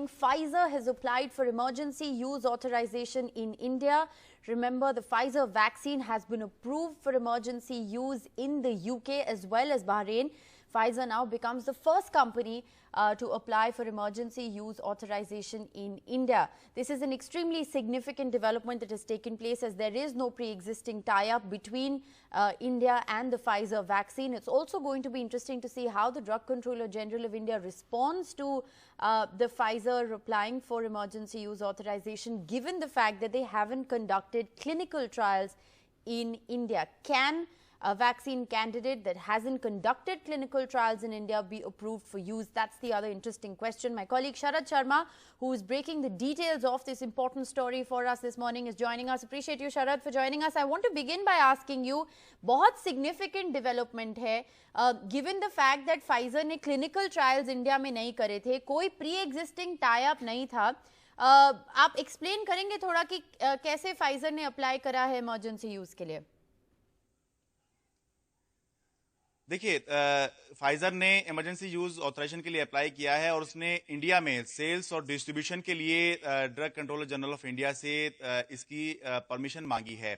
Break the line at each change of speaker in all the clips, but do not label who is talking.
morning. Pfizer has applied for emergency use authorization in India. Remember, the Pfizer vaccine has been approved for emergency use in the UK as well as Bahrain. Pfizer now becomes the first company to apply for emergency use authorization in India. This is an extremely significant development that has taken place, as there is no pre-existing tie-up between India and the Pfizer vaccine. It's also going to be interesting to see how the Drug Controller General of India responds to the Pfizer applying for emergency use authorization, given the fact that they haven't conducted clinical trials in India. Can a vaccine candidate that hasn't conducted clinical trials in India be approved for use? That's the other interesting question. My colleague Sharad Sharma, who is breaking the details of this important story for us this morning, is joining us. Appreciate you, Sharad, for joining us. I want to begin by asking you, बहुत significant development है, given the fact that Pfizer ने clinical trials India में नहीं करे थे, कोई pre-existing tie-up नहीं था. आप explain करेंगे थोड़ा कि कैसे Pfizer ने apply करा है emergency use के लिए?
देखिए, फाइजर ने इमरजेंसी यूज ऑथराइजेशन के लिए अप्लाई किया है और उसने इंडिया में सेल्स और डिस्ट्रीब्यूशन के लिए drug controller general of India से इसकी परमिशन मांगी है.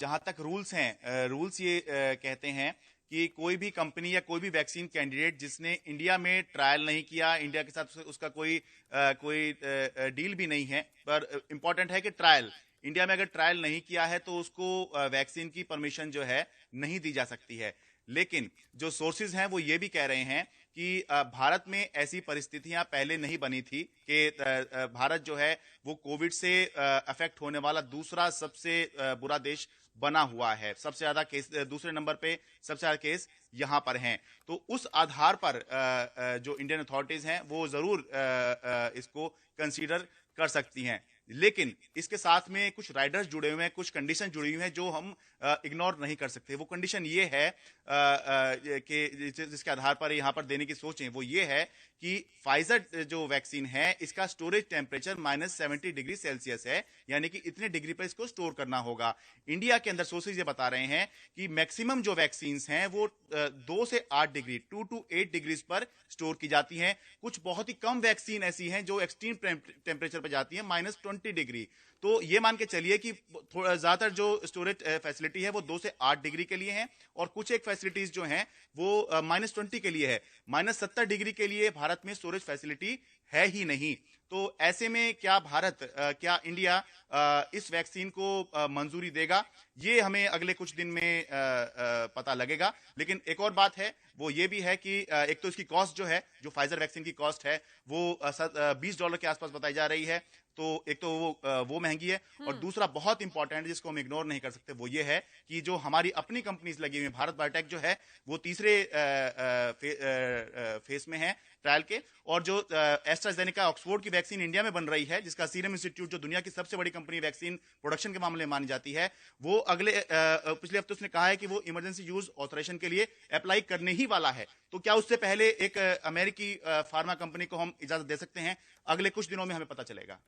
जहां तक रूल्स हैं, रूल्स ये कहते हैं कि कोई भी कंपनी या कोई भी वैक्सीन कैंडिडेट जिसने इंडिया में ट्रायल नहीं किया, इंडिया के साथ उसका कोई डील भी नहीं है, पर इंपॉर्टेंट है कि ट्रायल इंडिया में अगर ट्रायल नहीं किया है तो उसको वैक्सीन की परमिशन जो है नहीं दी जा सकती है. लेकिन जो सोर्सेज हैं वो ये भी कह रहे हैं कि भारत में ऐसी परिस्थितियां पहले नहीं बनी थी कि भारत जो है वो कोविड से अफेक्ट होने वाला दूसरा सबसे बुरा देश बना हुआ है. सबसे ज्यादा केस दूसरे नंबर पे सबसे ज्यादा केस यहां पर हैं. तो उस आधार पर जो इंडियन अथॉरिटीज हैं वो जरूर इसको कंसीडर कर सकती हैं. लेकिन इसके साथ में कुछ राइडर्स जुड़े हुए हैं, कुछ कंडीशन जुड़ी हुई हैं जो हम इग्नोर नहीं कर सकते. वो कंडीशन ये है कि जिसके आधार पर यहाँ पर देने की सोचें, वो ये है कि फाइजर जो वैक्सीन है इसका स्टोरेज टेम्परेचर -70 डिग्री सेल्सियस है, यानी कि इतने डिग्री पर इसको स्टोर करना होगा. इंडिया के अंदर सोर्सेज ये बता रहे हैं कि मैक्सिमम जो वैक्सीन हैं वो 2 से 8 डिग्री 2 to 8 डिग्रीज पर स्टोर की जाती हैं. कुछ बहुत ही कम वैक्सीन ऐसी हैं जो एक्सट्रीम टेम्परेचर पर जाती है -20 डिग्री. तो ये मान के चलिए कि थोड़ा ज्यादातर जो स्टोरेज फैसिलिटी है वो 2 से 8 डिग्री के लिए है और कुछ एक फैसिलिटीज जो हैं वो -20 के लिए है. -70 डिग्री के लिए भारत में स्टोरेज फैसिलिटी है ही नहीं. तो ऐसे में क्या इंडिया इस वैक्सीन को मंजूरी देगा, ये हमें अगले कुछ दिन में पता लगेगा. लेकिन एक और बात है, वो ये भी है कि एक तो इसकी कॉस्ट जो है, जो फाइजर वैक्सीन की कॉस्ट है वो $20 के आसपास बताई जा रही है. तो एक तो वो महंगी है और दूसरा बहुत इंपॉर्टेंट जिसको हम इग्नोर नहीं कर सकते वो ये है कि जो हमारी अपनी कंपनीज लगी हुई, भारत बायोटेक जो है वो तीसरे फेस में है ट्रायल के, और जो एस्ट्राजेनेका ऑक्सफोर्ड की वैक्सीन इंडिया में बन रही है, जिसका सीरम इंस्टीट्यूट जो दुनिया की सबसे बड़ी कंपनी वैक्सीन प्रोडक्शन के मामले में मानी जाती है, वो पिछले हफ्ते उसने कहा है कि वो इमरजेंसी यूज ऑथराइजेशन के लिए अप्लाई करने ही वाला है. तो क्या उससे पहले एक अमेरिकी फार्मा कंपनी को हम इजाजत दे सकते हैं? अगले कुछ दिनों में हमें पता चलेगा.